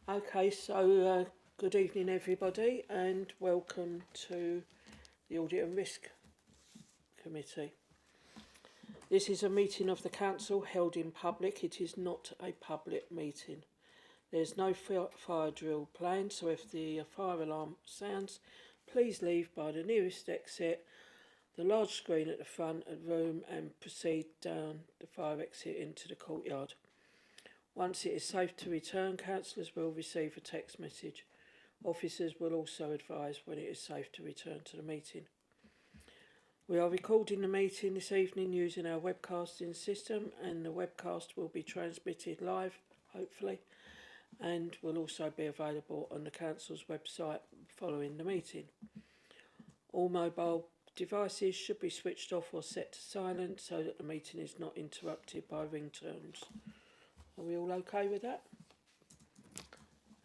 Okay, so good evening everybody and welcome to the Audit and Risk Committee. This is a meeting of the Council held in public. It is not a public meeting. There's no fire drill planned, so if the fire alarm sounds, please leave by the nearest exit, the large screen at the front of the room, and proceed down the fire exit into the courtyard. Once it is safe to return, councillors will receive a text message. Officers will also advise when it is safe to return to the meeting. We are recording the meeting this evening using our webcasting system, and the webcast will be transmitted live, hopefully, and will also be available on the council's website following the meeting. All mobile devices should be switched off or set to silent so that the meeting is not interrupted by ringtones. Are we all okay with that?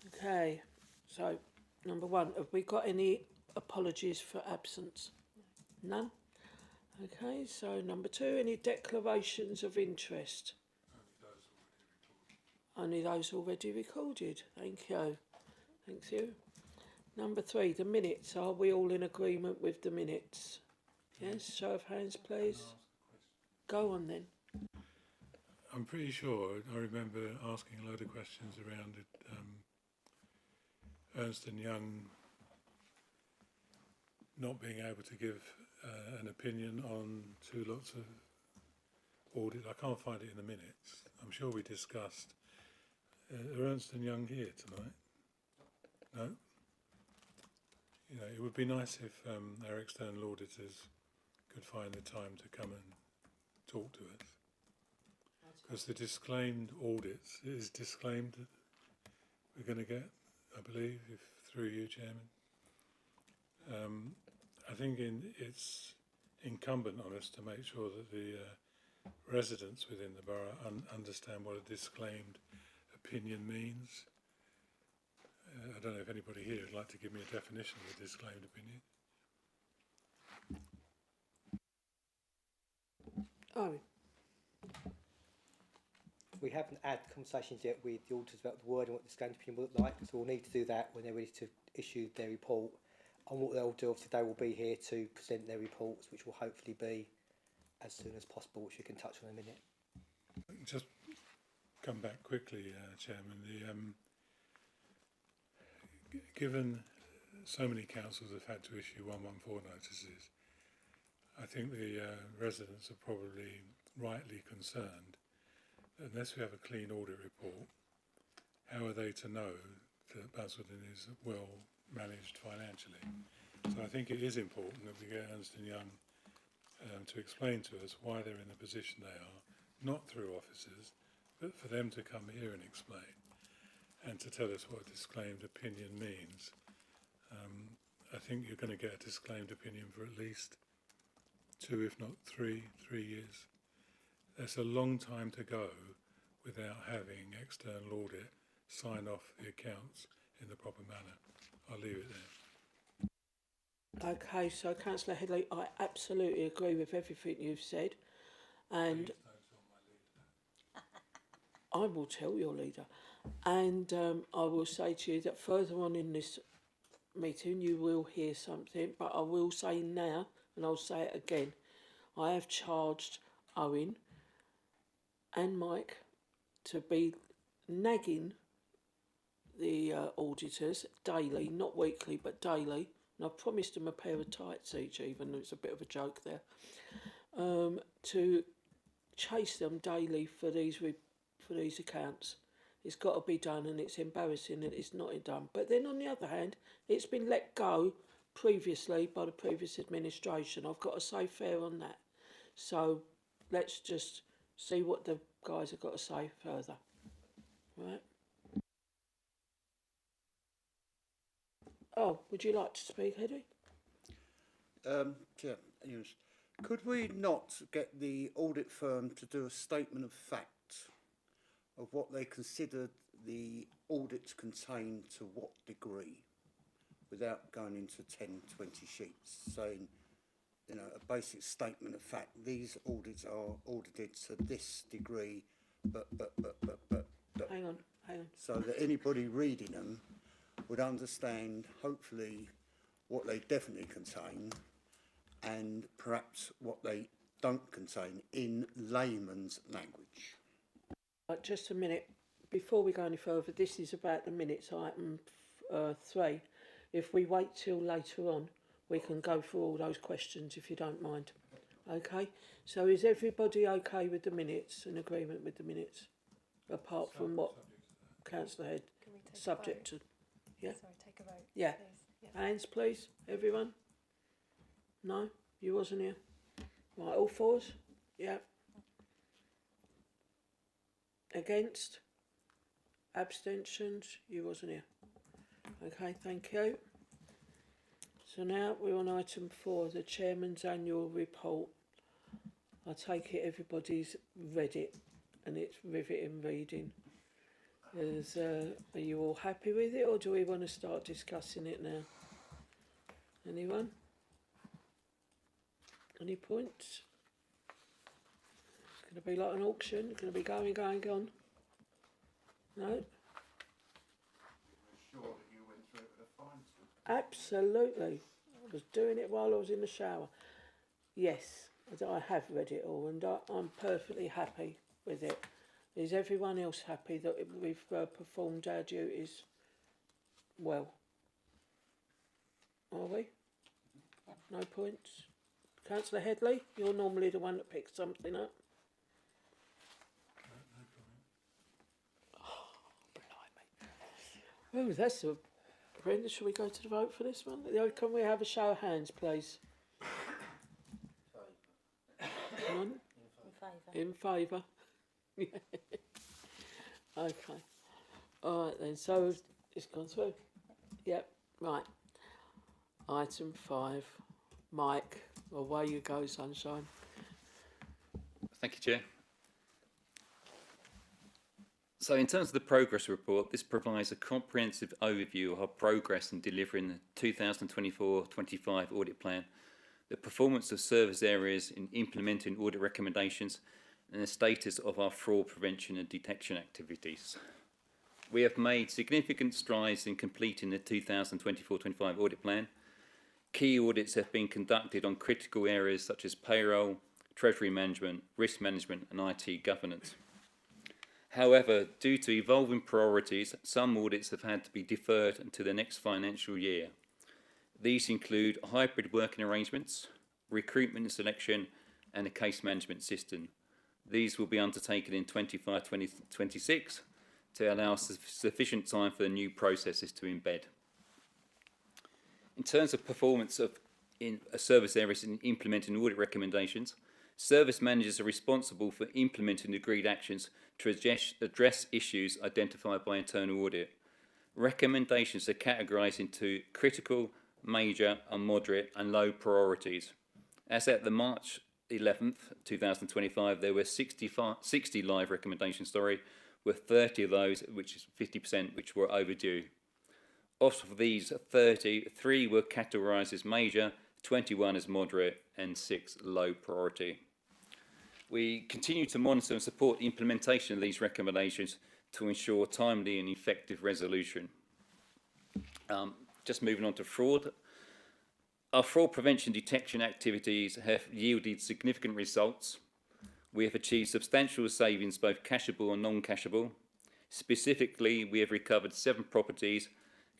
Okay, so number one, have we got any apologies for absence? None? Okay, so number two, any declarations of interest? Only those already recorded. Thank you. Thank you. Number three, the minutes. Are we all in agreement with the minutes? Yes, show of hands, please. Go on then. I'm pretty sure I remember asking a load of questions around it. Ernst & Young not being able to give an opinion on two lots of audit. I can't find it in the minutes. I'm sure we discussed. Are Ernst & Young here tonight? No? You know, it would be nice if our external auditors could find the time to come and talk to us. Because the disclaimed audits is disclaimed that we're going to get, I believe, if through you, Chairman. I think it's incumbent on us to make sure that the residents within the borough understand what a disclaimed opinion means. I don't know if anybody here would like to give me a definition of a disclaimed opinion. Oh. We haven't had conversations yet with the auditors about the word and what the disclaimed opinion will look like, so we'll need to do that when they're ready to issue their report. And what they'll do, obviously, they will be here to present their reports, which will hopefully be as soon as possible, which we can touch on in a minute. Just come back quickly, Chairman. Given so many councils have had to issue 114 notices, I think the residents are probably rightly concerned. Unless we have a clean audit report, how are they to know that Basildon is well managed financially? So I think it is important that we get Ernst & Young to explain to us why they're in the position they are, not through officers, but for them to come here and explain and to tell us what a disclaimed opinion means. I think you're going to get a disclaimed opinion for at least 2, if not 3 years. That's a long time to go without having external audit sign off the accounts in the proper manner. I'll leave it there. Okay, so Councillor Headley, I absolutely agree with everything you've said, and I will tell your leader, and I will say to you that further on in this meeting you will hear something, but I will say now, and I'll say it again, I have charged Owen and Mike to be nagging the auditors daily, not weekly but daily, and I've promised them a pair of tights each, even though it's a bit of a joke there, to chase them daily for these accounts. It's got to be done, and it's embarrassing that it's not done. But then on the other hand, it's been let go previously by the previous administration. I've got to say fair on that. So let's just see what the guys have got to say further. Right. Oh, would you like to speak, Eddie? Chair, yes. Could we not get the audit firm to do a statement of fact of what they considered the audits contain to what degree, without going into 10, 20 sheets, saying, you know, a basic statement of fact, these audits are audited to this degree, but. Hang hang on. so that anybody reading them would understand, hopefully, what they definitely contain and perhaps what they don't contain in layman's language. Right, just a minute. Before we go any further, this is about the minutes, item 3. If we wait till later on, we can go through all those questions if you don't mind. Okay? So is everybody okay with the minutes, in agreement with the minutes? Apart from what Councillor Head, Can we take subject a vote? to... Yeah? Sorry, take a vote. Yeah. Please. Yeah. Hands, please, everyone? No? You wasn't here? Right, all fours? Yeah. Against? Abstentions? You wasn't here. Okay, thank you. So now we're on item 4, the Chairman's Annual Report. I take it everybody's read it and it's riveting reading. Are you all happy with it, or do we want to start discussing it now? Anyone? Any points? It's going to be like an auction. It's going to be going. No? Sure that you went through it with a fine tooth. Absolutely. I was doing it while I was in the shower. Yes, I have read it all, and I'm perfectly happy with it. Is everyone else happy that we've performed our duties well? Are we? No points? Councillor Headley, you're normally the one that picks something up. Oh, that's a... Brenda, shall we go to the vote for this one? Can we have a show of hands, please? Come on. In favour. Yeah. Okay. All right then, so it's gone through? Yep, right. Item 5. Mike, away you go, sunshine. Thank you, Chair. So in terms of the progress report, this provides a comprehensive overview of our progress in delivering the 2024-25 audit plan, the performance of service areas in implementing audit recommendations, and the status of our fraud prevention and detection activities. We have made significant strides in completing the 2024-25 audit plan. Key audits have been conducted on critical areas such as payroll, treasury management, risk management and IT governance. However, due to evolving priorities, some audits have had to be deferred until the next financial year. These include hybrid working arrangements, recruitment and selection, and a case management system. These will be undertaken in 25-26 to allow sufficient time for the new processes to embed. In terms of performance in service areas in implementing audit recommendations, service managers are responsible for implementing agreed actions to address issues identified by internal audit. Recommendations are categorised into critical, major and moderate and low priorities. As at the March 11th, 2025, there were 60 live recommendations, with 30 of those, which is 50%, which were overdue. Of these 30, 3 were categorised as major, 21 as moderate and 6 low priority. We continue to monitor and support the implementation of these recommendations to ensure timely and effective resolution. Just moving on to fraud. Our fraud prevention detection activities have yielded significant results. We have achieved substantial savings, both cashable and non-cashable. Specifically, we have recovered 7 properties,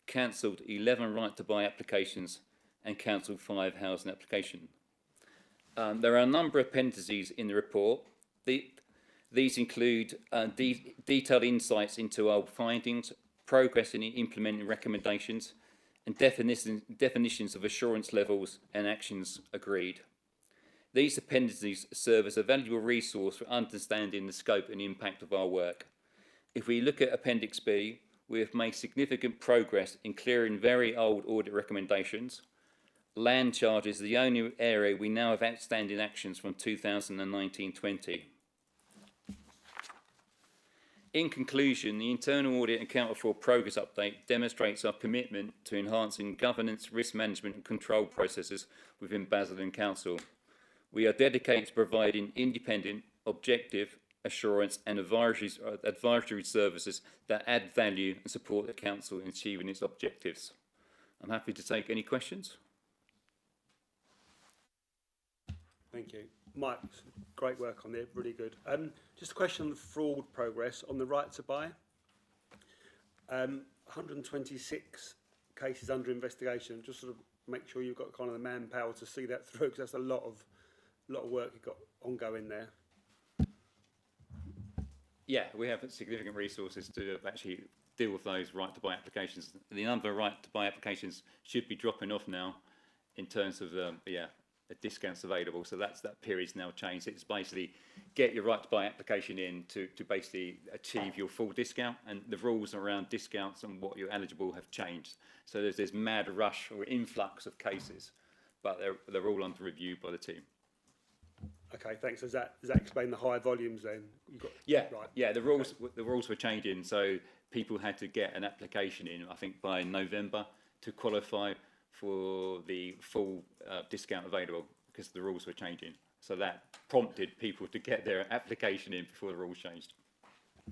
cancelled 11 right-to-buy applications and cancelled 5 housing applications. There are a number of appendices in the report. These include detailed insights into our findings, progress in implementing recommendations, and definitions of assurance levels and actions agreed. These appendices serve as a valuable resource for understanding the scope and impact of our work. If we look at Appendix B, we have made significant progress in clearing very old audit recommendations. Land charges are the only area we now have outstanding actions from 2019-20. In conclusion, the Internal Audit and Counter Fraud Progress Update demonstrates our commitment to enhancing governance, risk management and control processes within Basildon Council. We are dedicated to providing independent, objective, assurance and advisory services that add value and support the council in achieving its objectives. I'm happy to take any questions. Thank you. Mike, great work on there, really good. Just a question on the fraud progress on the right to buy. 126 cases under investigation. Just sort of make sure you've got kind of the manpower to see that through, because that's a lot of work you've got ongoing there. Yeah, we have significant resources to actually deal with those right to buy applications. The number of right to buy applications should be dropping off now in terms of the discounts available. So that period's now changed. It's basically get your right to buy application in to basically achieve your full discount, and the rules around discounts and what you're eligible have changed. So there's this mad rush or influx of cases, but they're all under review by the team. Okay, thanks. Does that explain the high volumes then? The rules were changing, so people had to get an application in, I think, by November to qualify for the full discount available, because the rules were changing. So that prompted people to get their application in before the rules changed.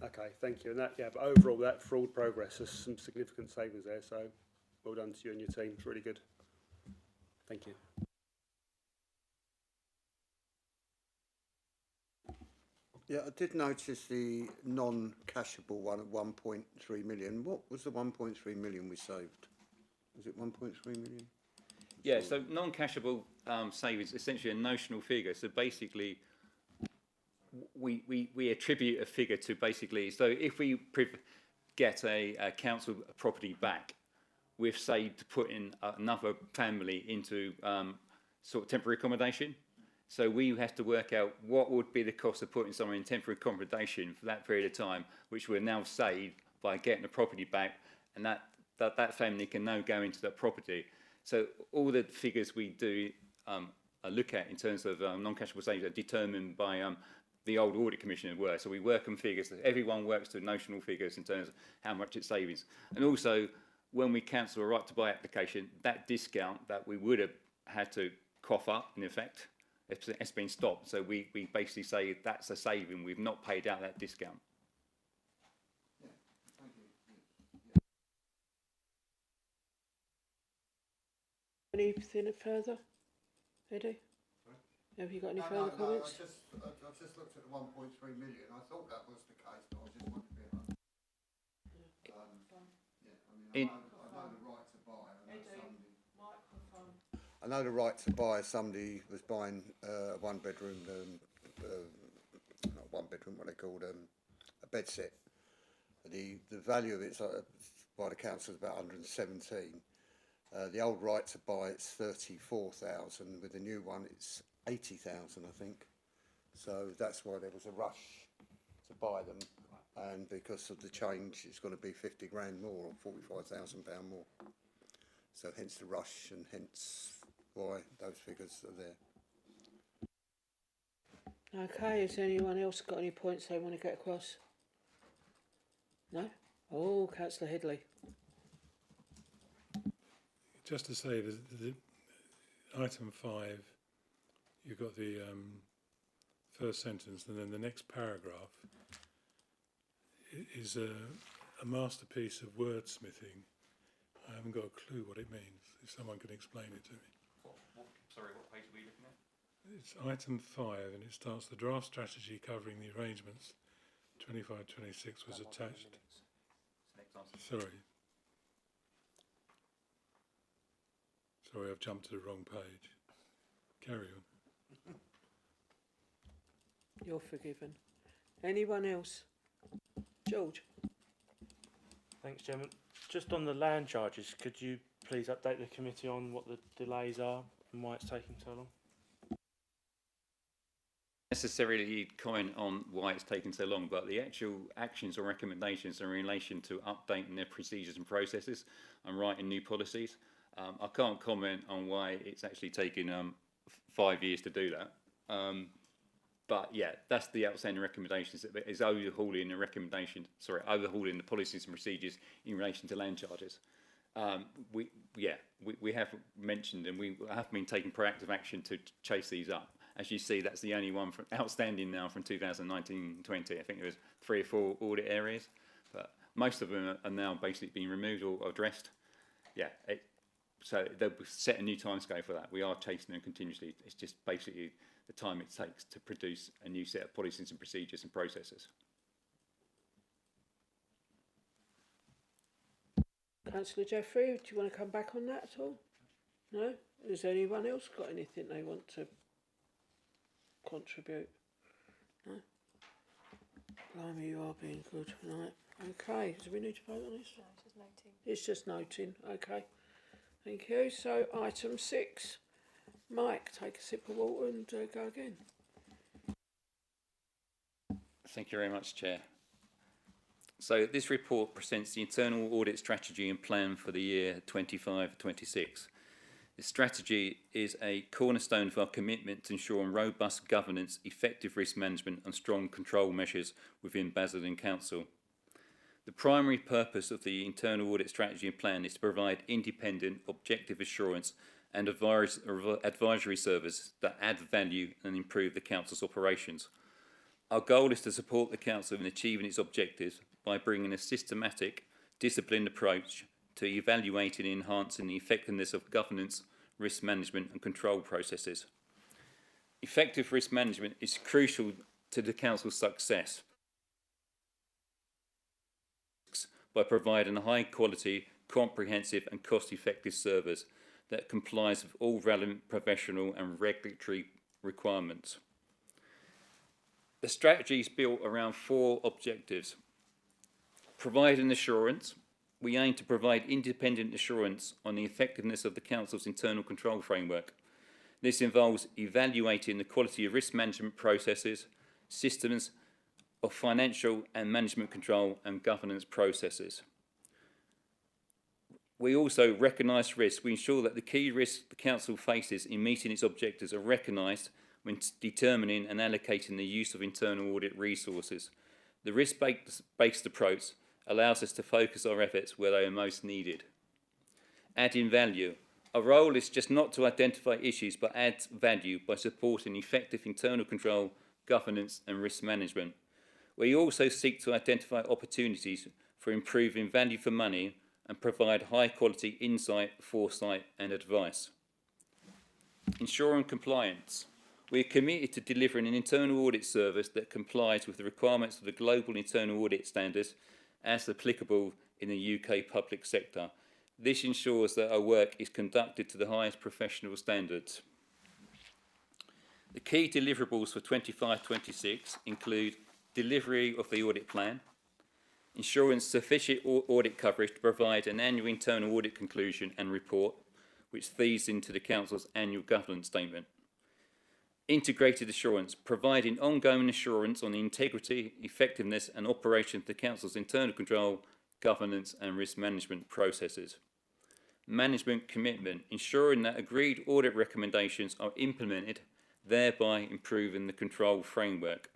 Okay, thank you. And but overall, that fraud progress has some significant savings there. So well done to you and your team. It's really good. Thank you. Yeah, I did notice the non-cashable one at 1.3 million. What was the 1.3 million we saved? Was it 1.3 million? Yeah, so non-cashable savings, essentially a notional figure. So basically, we attribute a figure to basically, so if we get a council property back, we've saved to put in another family into sort of temporary accommodation. So we have to work out what would be the cost of putting someone in temporary accommodation for that period of time, which we're now saved by getting the property back, and that family can now go into that property. So all the figures we do look at in terms of non-cashable savings are determined by the old audit commissioner work. So we work on figures. Everyone works to notional figures in terms of how much it's savings. And also, when we cancel a right to buy application, that discount that we would have had to cough up, in effect, it's been stopped. So we basically say that's a saving. We've not paid out that discount. Anything further, Eddie? Have you got any further comments? I've just looked at the 1.3 million. I thought that was the case, but I just wanted to be I know the right to buy. I know the right to buy. Somebody was buying a one-bedroom, not one-bedroom, what they called a bed set. The value of it's by the council is about 117. The old right to buy, it's 34,000. With the new one, it's 80,000, I think. So that's why there was a rush to buy them, and because of the change, it's going to be 50 grand more, or £45,000 more. So hence the rush, and hence why those figures are there. Okay, has anyone else got any points they want to get across? No? Oh, Councillor Headley. Just to say, the item 5, you've got the first sentence, and then the next paragraph is a masterpiece of wordsmithing. I haven't got a clue what it means. If someone can explain it to me. Sorry, what page are we looking at? It's item 5, and it starts, the draft strategy covering the arrangements 25-26 was attached. Sorry, I've jumped to the wrong page. Carry on. You're forgiven. Anyone else? George? Thanks, Chairman. Just on the land charges, could you please update the committee on what the delays are and why it's taking so long? Necessarily comment on why it's taken so long, but the actual actions or recommendations are in relation to updating their procedures and processes and writing new policies. I can't comment on why it's actually taken 5 years to do that. But yeah, that's the outstanding recommendations. It's overhauling the policies and procedures in relation to land charges. We have mentioned, and we have been taking proactive action to chase these up. as you see, that's the only one outstanding now from 2019-20. I think there was 3 or 4 audit areas, but most of them are now basically being removed or addressed. Yeah, so they'll set a new timescale for that. We are chasing them continuously. It's just basically the time it takes to produce a new set of policies and procedures and processes. Councillor Jeffrey, do you want to come back on that at all? No? Has anyone else got anything they want to contribute? No? Blimey, you are being good tonight. Okay, do we need to vote on this? No, it's just noting. It's just noting, okay. Thank you. So, item 6. Mike, take a sip of water and go again. Thank you very much, Chair. So this report presents the internal audit strategy and plan for the year 25-26. The strategy is a cornerstone of our commitment to ensuring robust governance, effective risk management and strong control measures within Basildon Council. The primary purpose of the internal audit strategy and plan is to provide independent, objective assurance and advisory service that add value and improve the Council's operations. Our goal is to support the Council in achieving its objectives by bringing a systematic, disciplined approach to evaluating and enhancing the effectiveness of governance, risk management and control processes. Effective risk management is crucial to the Council's success by providing a high quality, comprehensive and cost-effective service that complies with all relevant professional and regulatory requirements. The strategy is built around 4 objectives. Providing assurance. We aim to provide independent assurance on the effectiveness of the Council's internal control framework. This involves evaluating the quality of risk management processes, systems of financial and management control and governance processes. We also recognise risks. We ensure that the key risks the Council faces in meeting its objectives are recognised when determining and allocating the use of internal audit resources. The risk-based approach allows us to focus our efforts where they are most needed. Adding value. Our role is just not to identify issues but add value by supporting effective internal control, governance and risk management. We also seek to identify opportunities for improving value for money and provide high quality insight, foresight and advice. Ensuring compliance. We are committed to delivering an internal audit service that complies with the requirements of the global internal audit standards as applicable in the UK public sector. This ensures that our work is conducted to the highest professional standards. The key deliverables for 25-26 include delivery of the audit plan, ensuring sufficient audit coverage to provide an annual internal audit conclusion and report, which feeds into the Council's annual governance statement. Integrated assurance, providing ongoing assurance on the integrity, effectiveness and operation of the Council's internal control, governance and risk management processes. Management commitment, ensuring that agreed audit recommendations are implemented, thereby improving the control framework.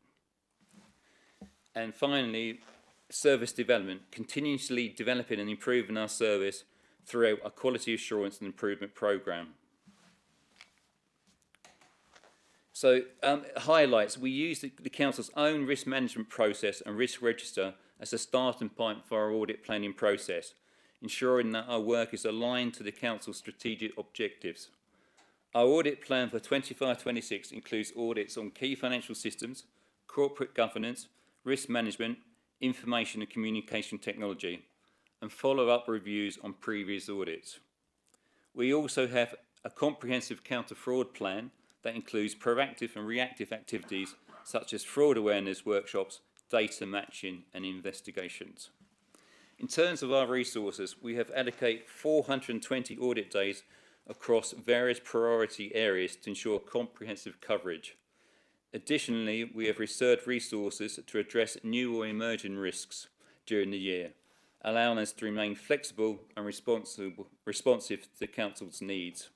And finally, service development, continuously developing and improving our service throughout our quality assurance and improvement programme. So highlights, we use the Council's own risk management process and risk register as a starting point for our audit planning process, ensuring that our work is aligned to the Council's strategic objectives. Our audit plan for 25-26 includes audits on key financial systems, corporate governance, risk management, information and communication technology, and follow-up reviews on previous audits. We also have a comprehensive counter-fraud plan that includes proactive and reactive activities such as fraud awareness workshops, data matching and investigations. In terms of our resources, we have allocated 420 audit days across various priority areas to ensure comprehensive coverage. Additionally, we have reserved resources to address new or emerging risks during the year, allowing us to remain flexible and responsive to the Council's needs.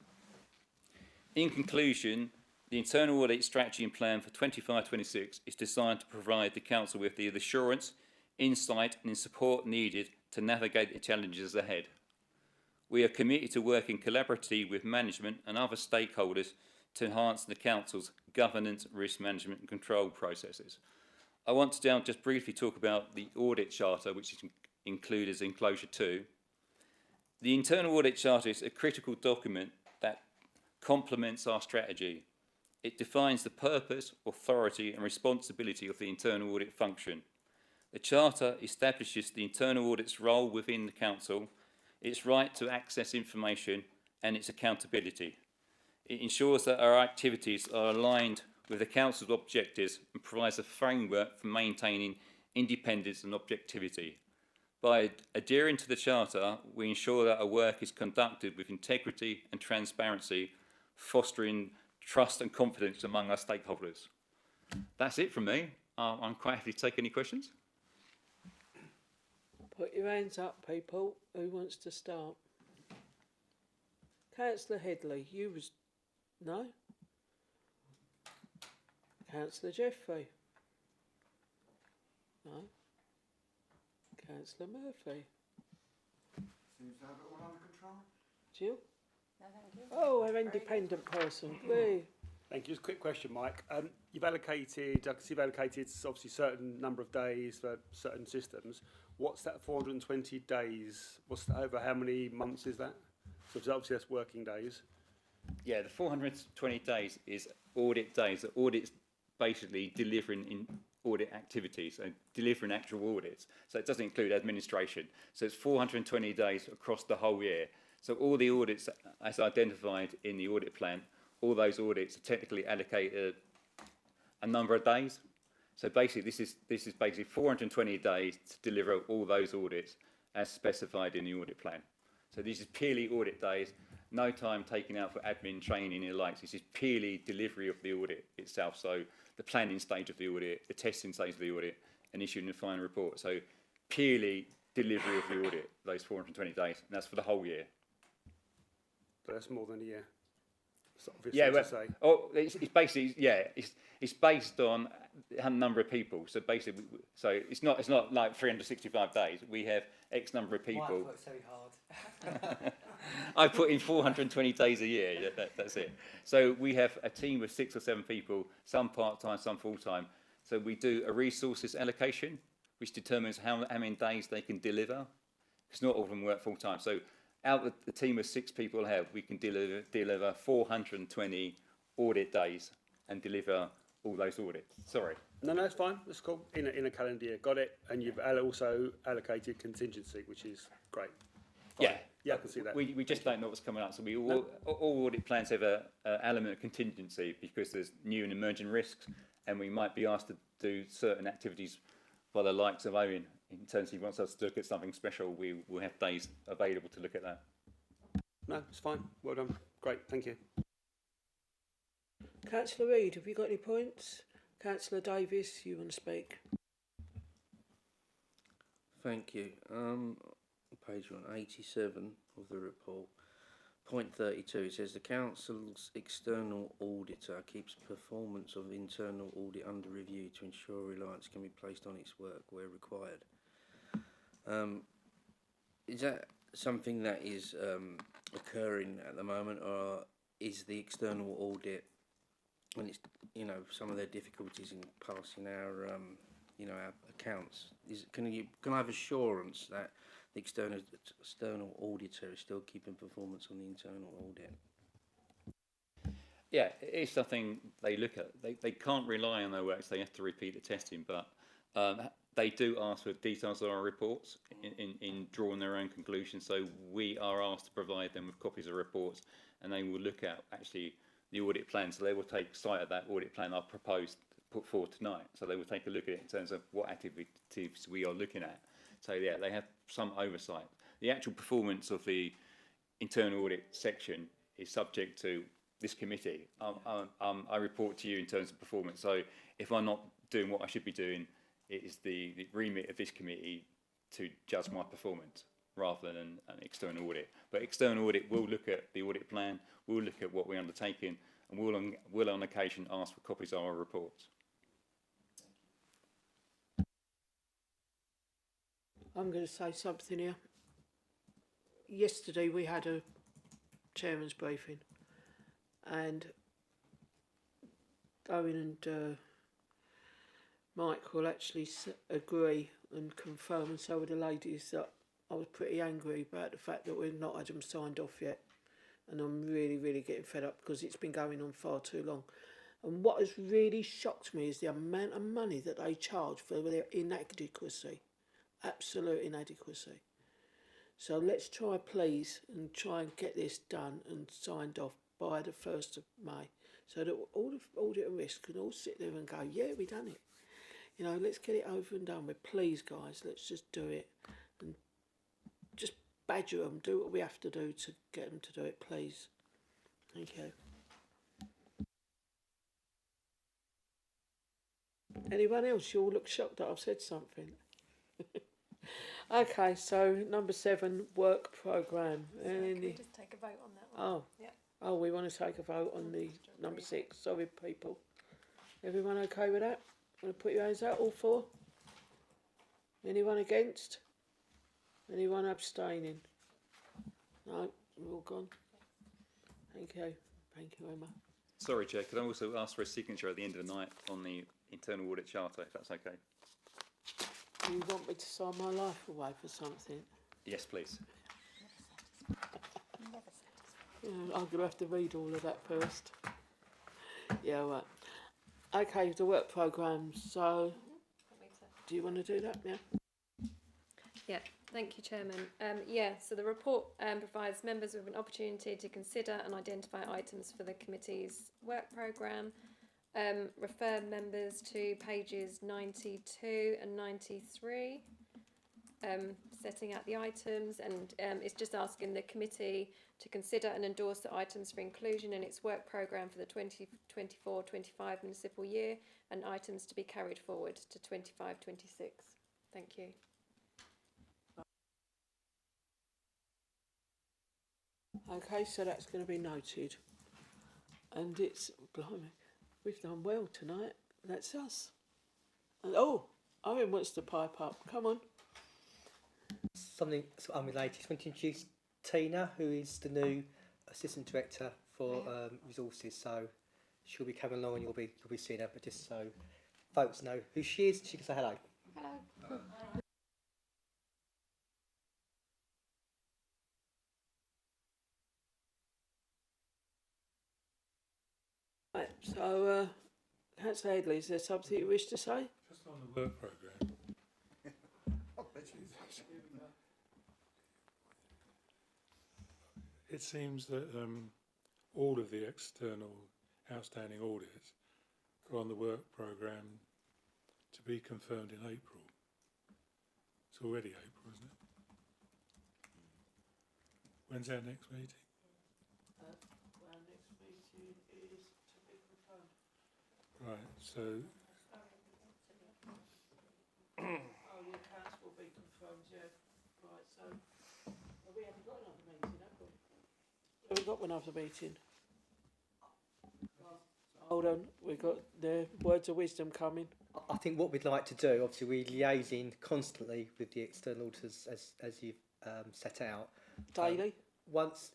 In conclusion, the internal audit strategy and plan for 25-26 is designed to provide the Council with the assurance, insight and support needed to navigate the challenges ahead. We are committed to working collaboratively with management and other stakeholders to enhance the Council's governance, risk management and control processes. I want to now just briefly talk about the Audit Charter, which is included as Enclosure 2. The Internal Audit Charter is a critical document that complements our strategy. It defines the purpose, authority and responsibility of the internal audit function. The Charter establishes the internal audit's role within the Council, its right to access information and its accountability. It ensures that our activities are aligned with the Council's objectives and provides a framework for maintaining independence and objectivity. By adhering to the Charter, we ensure that our work is conducted with integrity and transparency, fostering trust and confidence among our stakeholders. That's it from me. I'm quite happy to take any questions. Put your hands up, people. Who wants to start? Councillor Headley, you was... No? Councillor Jeffrey? No? Councillor Murphy? Seems to have it all under control. Jill? No, thank you. Oh, an independent person. Wee. Thank you. Just a quick question, Mike. You've allocated, I can see you've allocated obviously certain number of days for certain systems. What's that 420 days? What's that, over how many months is that? So obviously that's working days. Yeah, the 420 days is audit days. The audit's basically delivering in audit activities and delivering actual audits. So it doesn't include administration. So it's 420 days across the whole year. So all the audits as identified in the audit plan, all those audits are technically allocated a number of days. So basically this is basically 420 days to deliver all those audits as specified in the audit plan. So this is purely audit days, no time taken out for admin training and the likes. This is purely delivery of the audit itself. So the planning stage of the audit, the testing stage of the audit, and issuing the final report. So purely delivery of the audit, those 420 days, and that's for the whole year. So that's more than a year. It's obvious Yeah, to say. oh, it's basically, yeah, it's based on a number of people. So basically, so it's not like 365 days. We have X number of people. Mike works very hard. I put in 420 days a year. Yeah, that's it. So we have a team of 6 or 7 people, some part-time, some full-time. So we do a resources allocation, which determines how many days they can deliver. Because not all of them work full-time. So out of the team of 6 people have, we can deliver 420 audit days and deliver all those audits. Sorry. No, it's fine. That's cool. In a calendar year, got it. And you've also allocated contingency, which is great. Fine. Yeah, I can see that. We just don't know what's coming up. So all audit plans have an element of contingency because there's new and emerging risks, and we might be asked to do certain activities by the likes of Owen. In terms of he wants us to look at something special, we will have days available to look at that. No, it's fine. Well done. Great. Thank you. Councillor Reid, have you got any points? Councillor Davis, you want to speak? Thank you. Page 187 of the report. Point 32, it says the Council's external auditor keeps performance of internal audit under review to ensure reliance can be placed on its work where required. Is that something that is occurring at the moment, or is the external audit, when it's, you know, some of their difficulties in passing our our accounts, can I have assurance that the external auditor is still keeping performance on the internal audit? Yeah, it is something they look at. They can't rely on their work, so they have to repeat the testing, but they do ask for details of our reports in drawing their own conclusions. So we are asked to provide them with copies of reports, and they will look at actually the audit plan. So they will take sight of that audit plan I've proposed to put forward tonight. So they will take a look at it in terms of what activities we are looking at. So yeah, they have some oversight. The actual performance of the internal audit section is subject to this committee. I report to you in terms of performance. So if I'm not doing what I should be doing, it is the remit of this committee to judge my performance rather than an external audit. But external audit will look at the audit plan, will look at what we're undertaking, and will on occasion ask for copies of our reports. I'm going to say something here. Yesterday we had a chairman's briefing, and Owen and Mike will actually agree and confirm, and so will the ladies, that I was pretty angry about the fact that we've not had them signed off yet. And I'm really, really getting fed up because it's been going on far too long. And what has really shocked me is the amount of money that they charge for their inadequacy. Absolute inadequacy. So let's try, please, and try and get this done and signed off by the 1st of May. So that all the Audit and Risk can all sit there and go, yeah, we done it. You know, let's get it over and done with. Please, guys, let's just do it. And just badger them, do what we have to do to get them to do it, please. Thank you. Anyone else? You all look shocked that I've said something. Okay, so number 7, work programme. Can we just take a vote on that one? Oh, yeah. Oh, we want to take a vote on the number 6. Sorry, people. Everyone okay with that? Want to put your hands out, all 4? Anyone against? Anyone abstaining? No, we're all gone. Thank you. Thank you, Emma. Sorry, Chair, could I also ask for a signature at the end of the night on the Internal Audit Charter, if that's okay? Do you want me to sign my life away for something? Yes, please. Yeah, I'm going to have to read all of that first. Yeah, right. Okay, the work programme. So, do you want to do that now? Yeah, thank you, Chairman. So the report provides members with an opportunity to consider and identify items for the committee's work programme. Refer members to pages 92 and 93, setting out the items, and it's just asking the committee to consider and endorse the items for inclusion in its work programme for the 2024-25 municipal year, and items to be carried forward to 25-26. Thank you. Okay, so that's going to be noted. And it's, blimey, we've done well tonight. That's us. And, oh, Owen wants to pipe up. Come on. Something unrelated. I want to introduce Tina, who is the new Assistant Director for Resources. So she'll be coming along and you'll be seeing her. But just so folks know who she is, she can say hello. Hello. Right, so, Councillor Headley, is there something you wish to say? Just on the work programme. It seems that all of the external outstanding audits are on the work programme to be confirmed in April. It's already April, isn't it? When's our next meeting? Our next meeting is to be confirmed. Right, so Oh, the accounts will be confirmed, yeah. Right, so we haven't got another meeting, have we? We've got another meeting. Hold on, we've got the words of wisdom coming. I think what we'd like to do, obviously, we're liaising constantly with the external auditors as you've set out. Daily? Once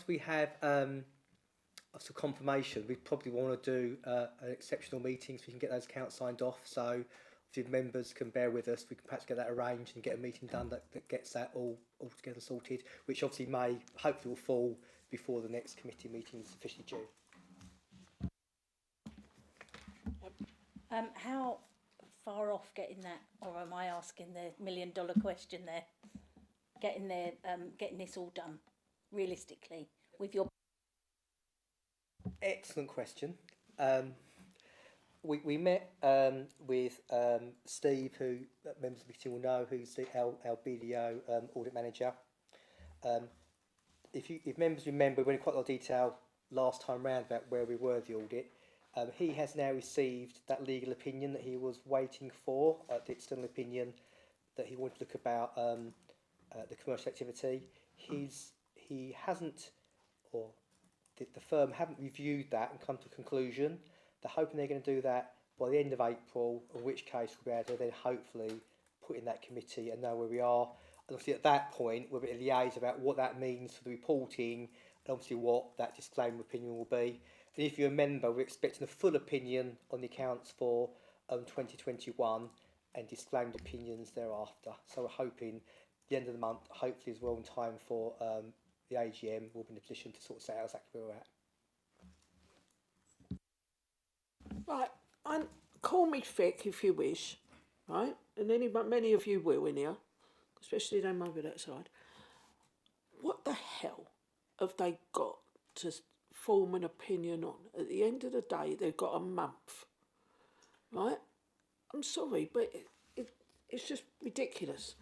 we have sort of confirmation, we probably want to do an exceptional meeting so we can get those accounts signed off. So if members can bear with us, we can perhaps get that arranged and get a meeting done that gets that all together sorted, which obviously hopefully will fall before the next committee meeting is officially due. How far off getting that, or am I asking the $1 million question there? Getting this all done realistically with your. Excellent question. We met with Steve, who members of the meeting will know, who's our BDO audit manager. If members remember, we went in quite a lot of detail last time round about where we were with the audit. He has now received that legal opinion that he was waiting for, the external opinion that he wanted to look about the commercial activity. He hasn't, or the firm haven't reviewed that and come to a conclusion. They're hoping they're going to do that by the end of April, in which case we'll be able to then hopefully put in that committee and know where we are. And obviously at that point we'll be able to liaise about what that means for the reporting and obviously what that disclaimer opinion will be. And if you remember, we're expecting a full opinion on the accounts for 2021 and disclaimed opinions thereafter. So we're hoping the end of the month, hopefully as well in time for the AGM, we'll be in a position to sort of say exactly where we're at. Right, and call me thick if you wish, right? And many of you will in here, especially them over that side. What the hell have they got to form an opinion on? At the end of the day, they've got a month, right? I'm sorry, but it's just ridiculous.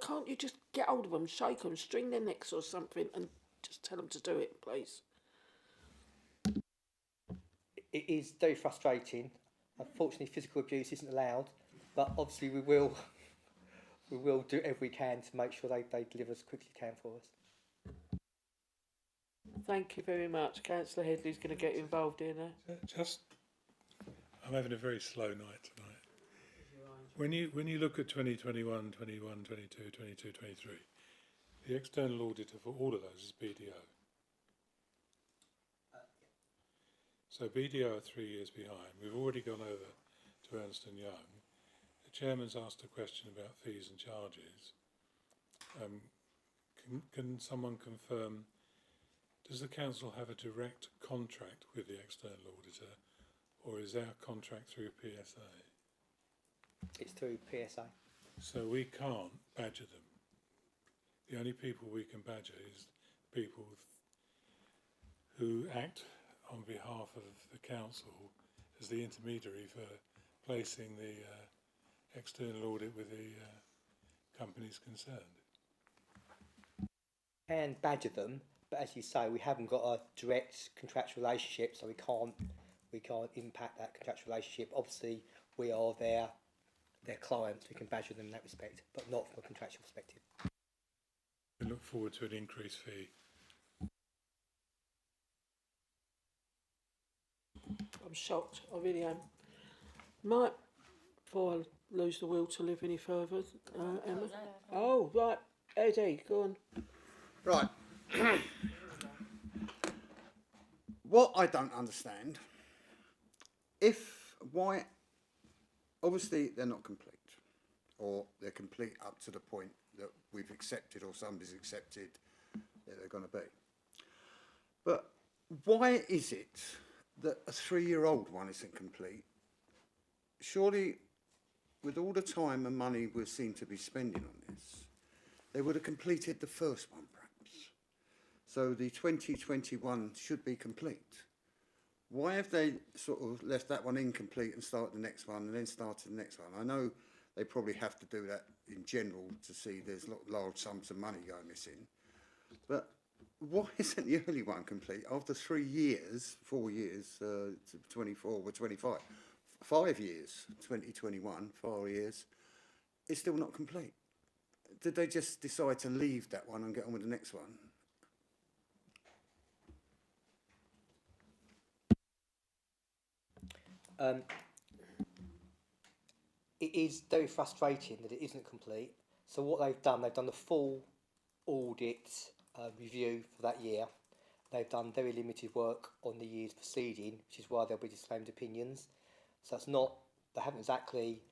Can't you just get hold of them, shake them, string their necks or something, and just tell them to do it, please? It is very frustrating. Unfortunately, physical abuse isn't allowed, but obviously we will do everything we can to make sure they deliver as quickly as they can for us. Thank you very much. Councillor Headley's going to get involved in there. I'm having a very slow night tonight. When you look at 2021, 21, 22, 22, 23, the external auditor for all of those is BDO. So BDO are 3 years behind. We've already gone over to Ernst & Young. The chairman's asked a question about fees and charges. Can someone confirm, does the council have a direct contract with the external auditor, or is our contract through PSA? It's through PSA. So we can't badger them. The only people we can badger is people who act on behalf of the council as the intermediary for placing the external audit with the companies concerned. Can badger them, but as you say, we haven't got a direct contractual relationship, so we can't impact that contractual relationship. Obviously, we are their clients. We can badger them in that respect, but not from a contractual perspective. We look forward to an increased fee. I'm shocked, I really am. Might, before I lose the will to live any further, Emma? Oh, right, Eddie, go on. Right. What I don't understand, obviously they're not complete, or they're complete up to the point that we've accepted or somebody's accepted that they're going to be. But why is it that a 3-year-old one isn't complete? Surely, with all the time and money we seem to be spending on this, they would have completed the first one, perhaps. So the 2021 should be complete. Why have they sort of left that one incomplete and started the next one and then started the next one? I know they probably have to do that in general to see there's large sums of money going missing. But why isn't the early one complete? After 3 years, 4 years, 24 or 25, 5 years, 2021, 4 years, it's still not complete. Did they just decide to leave that one and get on with the next one? It is very frustrating that it isn't complete. So what they've done the full audit review for that year. They've done very limited work on the years preceding, which is why there'll be disclaimed opinions. So they haven't exactly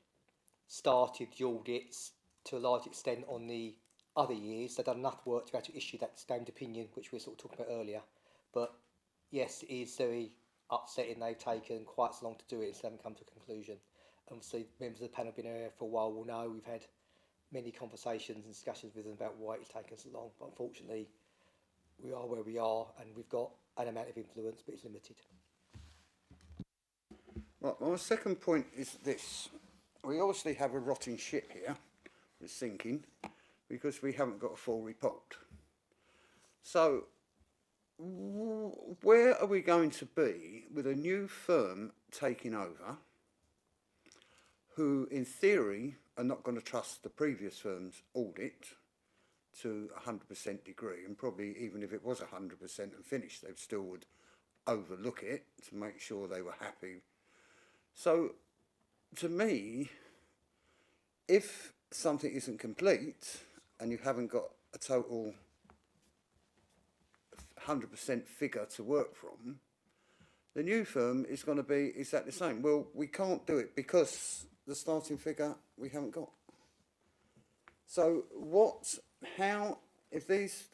started the audits to a large extent on the other years. They've done enough work to be able to issue that disclaimed opinion, which we were sort of talking about earlier. But yes, it is very upsetting they've taken quite so long to do it and still haven't come to a conclusion. Obviously, members of the panel have been here for a while will know we've had many conversations and discussions with them about why it's taken so long. But unfortunately, we are where we are and we've got an amount of influence, but it's limited. Right, my second point is this. We obviously have a rotting ship here. It's sinking because we haven't got a full report. So where are we going to be with a new firm taking over who in theory are not going to trust the previous firm's audit to 100% degree, and probably even if it was 100% and finished, they still would overlook it to make sure they were happy. So to me, if something isn't complete and you haven't got a total 100% figure to work from, The new firm is going to be exactly the same. Well, we can't do it because the starting figure we haven't got. So if these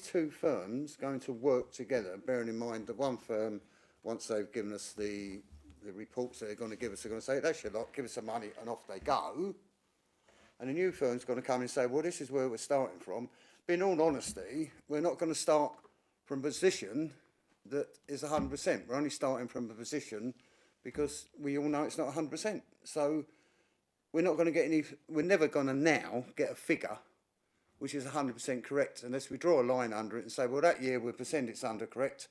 two firms going to work together, bearing in mind that one firm, once they've given us the reports that they're going to give us, they're going to say, that's your lot, give us some money, and off they go. And the new firm's going to come and say, well, this is where we're starting from. But in all honesty, we're not going to start from a position that is 100%. We're only starting from a position because we all know it's not 100%. So we're never going to now get a figure which is 100% correct unless we draw a line under it and say, well, that year we'll pretend it's under correct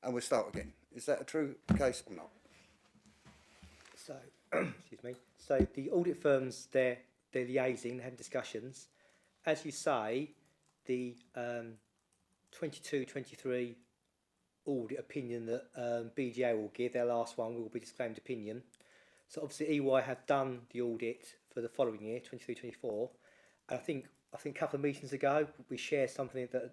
and we'll start again. Is that a true case or not? So, excuse me. So the audit firms, they're liaising, they're having discussions. As you say, the 22-23 audit opinion that BGA will give, their last one will be disclaimed opinion. So obviously EY have done the audit for the following year, 23-24. And I think a couple of meetings ago we shared something that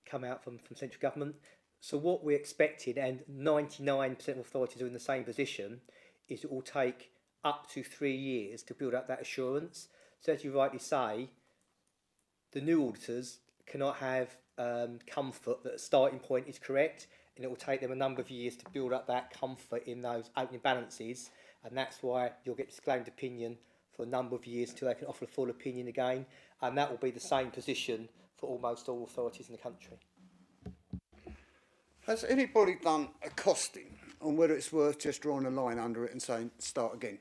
come out from central government. So what we're expecting, and 99% of authorities are in the same position, is it will take up to 3 years to build up that assurance. So as you rightly say, the new auditors cannot have comfort that the starting point is correct, and it will take them a number of years to build up that comfort in those opening balances, and that's why you'll get disclaimed opinion for a number of years until they can offer a full opinion again, and that will be the same position for almost all authorities in the country. Has anybody done a costing on whether it's worth just drawing a line under it and saying start again?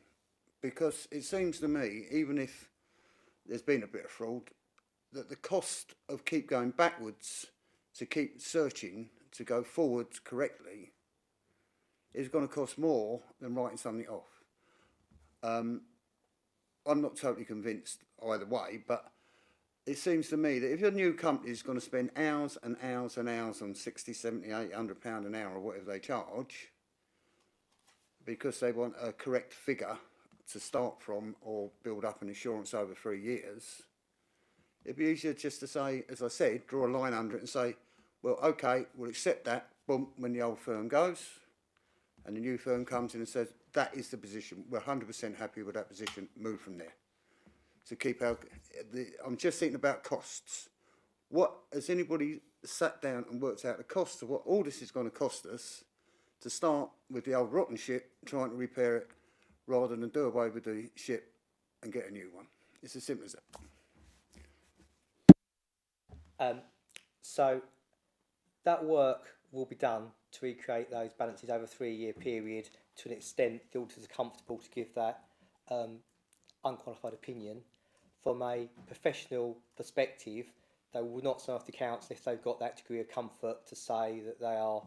Because it seems to me, even if there's been a bit of fraud, that the cost of keep going backwards to keep searching to go forward correctly is going to cost more than writing something off. I'm not totally convinced either way, but it seems to me that if your new company is going to spend hours and hours and hours on 60, 70, £800 an hour or whatever they charge, because they want a correct figure to start from or build up an insurance over 3 years, it'd be easier just to say, as I said, draw a line under it and say, well, okay, we'll accept that, boom, when the old firm goes, and the new firm comes in and says, that is the position, we're 100% happy with that position, move from there. To keep our, I'm just thinking about costs. What has anybody sat down and worked out the cost of what all this is going to cost us to start with the old rotten ship, trying to repair it, rather than do away with the ship and get a new one? It's as simple as that. So that work will be done to recreate those balances over a 3-year period to an extent the auditors are comfortable to give that unqualified opinion. From a professional perspective, they will not sign off the accounts if they've got that degree of comfort to say that they are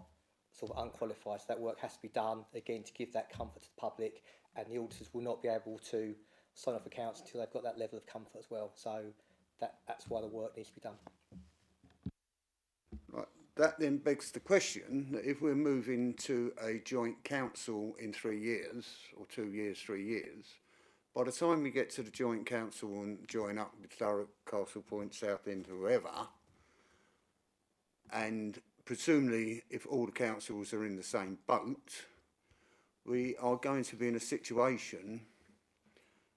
sort of unqualified. So that work has to be done, again, to give that comfort to the public, and the auditors will not be able to sign off accounts until they've got that level of comfort as well. So that's why the work needs to be done. Right. That then begs the question that if we're moving to a joint council in 3 years, or 2 years, 3 years, by the time we get to the joint council and join up with Thurrock, Castle Point, Southend, whoever, and presumably if all the councils are in the same boat, we are going to be in a situation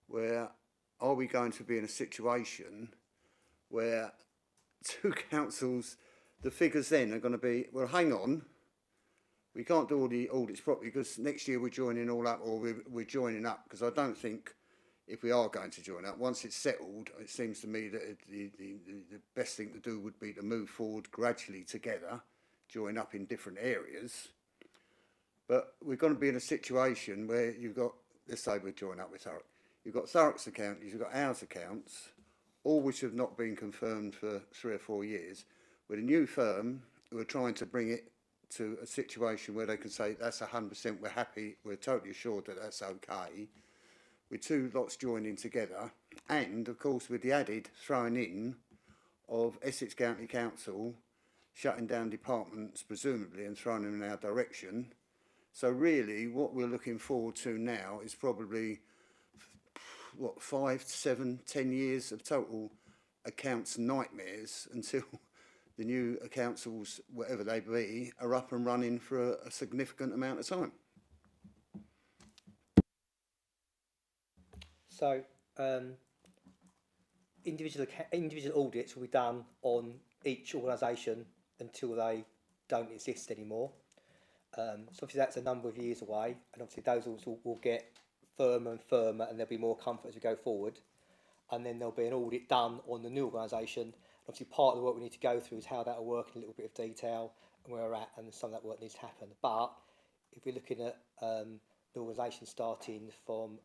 where, two councils, the figures then are going to be, well, hang on, we can't do all the audits properly because next year we're joining all up, or we're joining up, because I don't think if we are going to join up, once it's settled, it seems to me that the best thing to do would be to move forward gradually together, join up in different areas. But we're going to be in a situation where you've got, let's say we join up with Thurrock, you've got Thurrock's accounts, you've got ours accounts, all which have not been confirmed for 3 or 4 years, with a new firm who are trying to bring it to a situation where they can say that's 100%, we're happy, we're totally assured that that's okay, with two lots joining together, and of course with the added throwing in of Essex County Council shutting down departments presumably and throwing them in our direction. So really what we're looking forward to now is probably, what, 5, 7, 10 years of total accounts nightmares until the new councils, whatever they be, are up and running for a significant amount of time. So, individual audits will be done on each organisation until they don't exist anymore. So obviously that's a number of years away, and obviously those will get firmer and firmer, and there'll be more comfort as we go forward. And then there'll be an audit done on the new organisation. Obviously part of the work we need to go through is how that will work in a little bit of detail and where we're at, and some of that work needs to happen. But if we're looking at the organisation starting from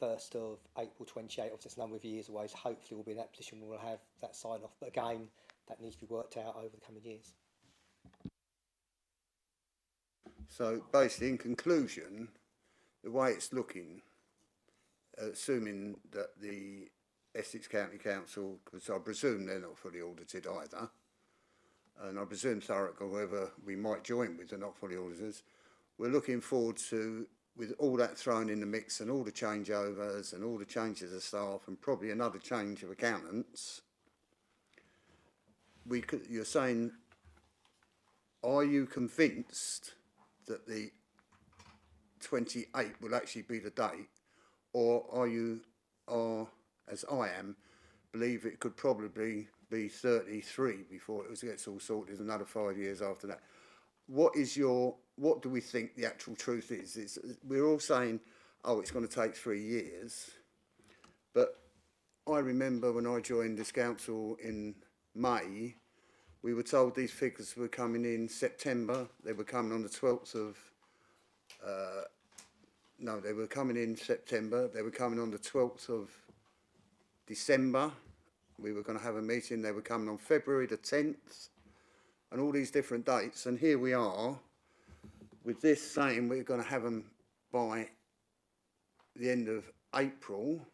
1st of April 28, obviously it's a number of years away, so hopefully we'll be in that position where we'll have that sign off. But again, that needs to be worked out over the coming years. So basically, in conclusion, the way it's looking, assuming that the Essex County Council, because I presume they're not fully audited either, and I presume Thurrock or whoever we might join with are not fully auditors, we're looking forward to, with all that thrown in the mix and all the changeovers and all the changes of staff and probably another change of accountants, you're saying, are you convinced that the 28th will actually be the date, or as I am, believe it could probably be 33 before it gets all sorted, another 5 years after that? What do we think the actual truth is? We're all saying, oh, it's going to take 3 years, but I remember when I joined this council in May, we were told these figures were coming in September. They were coming on the 12th of... no, they were coming in September. They were coming on the 12th of December. We were going to have a meeting. They were coming on February the 10th. And all these different dates. And here we are with this saying we're going to have them by the end of April.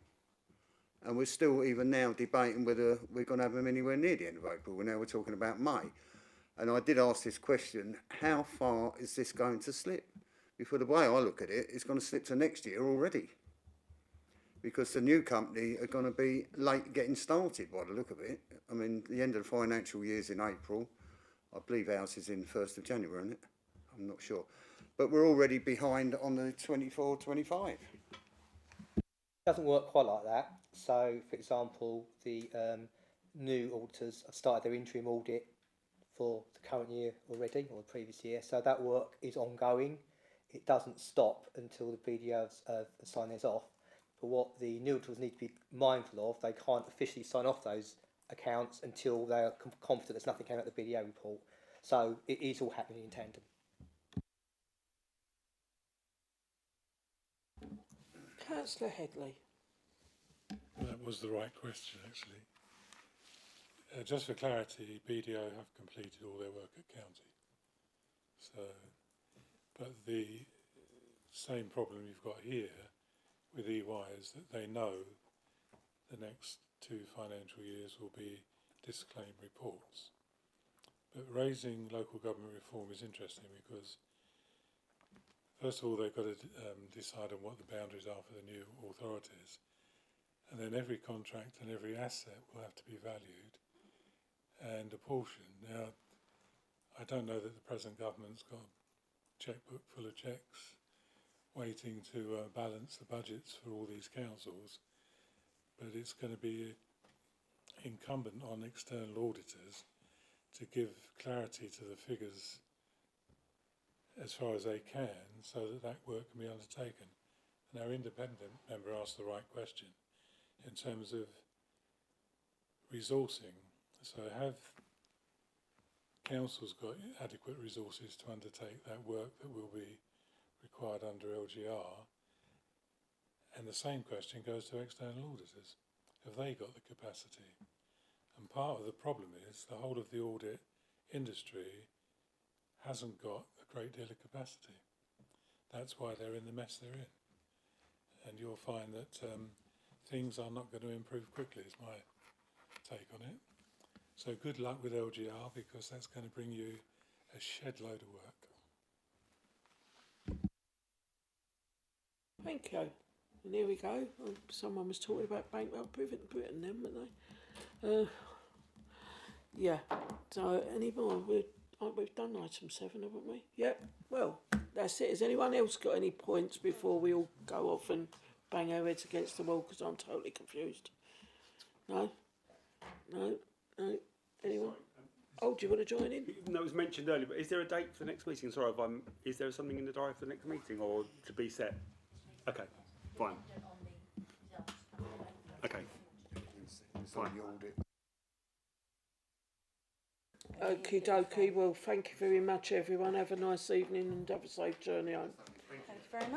And we're still even now debating whether we're going to have them anywhere near the end of April. We're talking about May. And I did ask this question, how far is this going to slip? Because the way I look at it, it's going to slip to next year already. Because the new company are going to be late getting started by the look of it. I mean, the end of the financial year is in April. I believe ours is in 1st of January, isn't it? I'm not sure. But we're already behind on the 24-25. Doesn't work quite like that. So, for example, the new auditors have started their interim audit for the current year already, or the previous year. So that work is ongoing. It doesn't stop until the BDOs sign theirs off. But what the new auditors need to be mindful of, they can't officially sign off those accounts until they are confident there's nothing came out of the BDO report. So it is all happening in tandem. Councillor Headley. That was the right question, actually. Just for clarity, BDO have completed all their work at county. So, but the same problem you've got here with EY is that they know the next 2 financial years will be disclaimed reports. But raising local government reform is interesting because, first of all, they've got to decide on what the boundaries are for the new authorities. And then every contract and every asset will have to be valued and apportioned. Now, I don't know that the present government's got a chequebook full of checks waiting to balance the budgets for all these councils, but it's going to be incumbent on external auditors to give clarity to the figures as far as they can so that that work can be undertaken. And our independent member asked the right question in terms of resourcing. So have councils got adequate resources to undertake that work that will be required under LGR? And the same question goes to external auditors. Have they got the capacity? And part of the problem is the whole of the audit industry hasn't got a great deal of capacity. That's why they're in the mess they're in. And you'll find that things are not going to improve quickly, is my take on it. So good luck with LGR, because that's going to bring you a shed load of work. Thank you. And here we go. Someone was talking about bankrupt Britain then, weren't they? Yeah. So any more? We've done item 7, haven't we? Yep. Well, that's it. Has anyone else got any points before we all go off and bang our heads against the wall? Because I'm totally confused. No. Anyone? Oh, do you want to join in? No, it was mentioned earlier, but is there a date for the next meeting? Sorry, is there something in the diary for the next meeting, or to be set? Okay, fine. Okay, fine. Okie dokie. Well, thank you very much, everyone. Have a nice evening and have a safe journey home. Thank you very much.